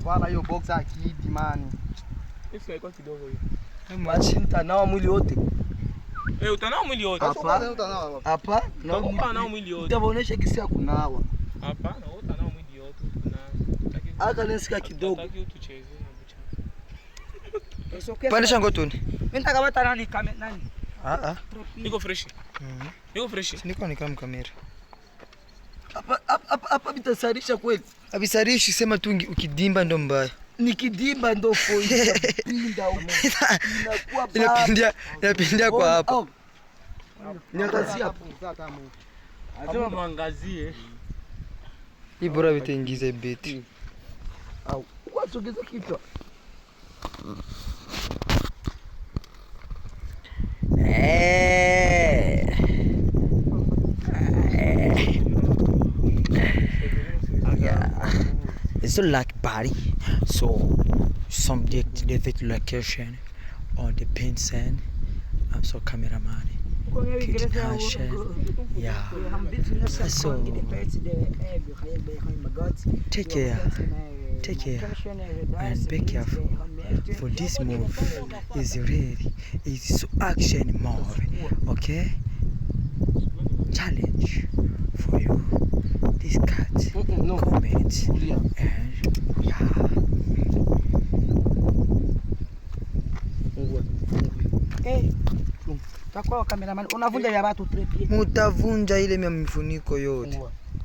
Wala hiyo boxer akidi man. Ifika iko kidogo hiyo. Machine tanawa mwili wote. Utanawa mwili wote. Hapa. Utanawa mwili wote. Utaonesha kisi ya kunawa. Hapana, utanawa mwili wote. Aka lenska kidogo. Nataka utucheze na bucha. Pandisha ngotuni. Mimi nataka bata nani kamera nani? Niko fresh. Niko fresh. Niko ni kama kamera. Hapa bitasarisha kweli. Abisarishi sema tu ukidimba ndo mbaya. Nikidimba ndo foi. Inapindia kwa hapa. Niangazie hapo. Azema muangazie. Hii bora vitaingiza beti. Au wasogeza kichwa. It's not like body, so subject the location on the pin send. I'm so cameraman. Yeah. So take care and be careful. For this move is ready. It's so action move. Okay? Challenge for you. This cat comment and yeah. Takwa cameraman unavunja ya watu tripie. Mutavunja ile mifuniko yote.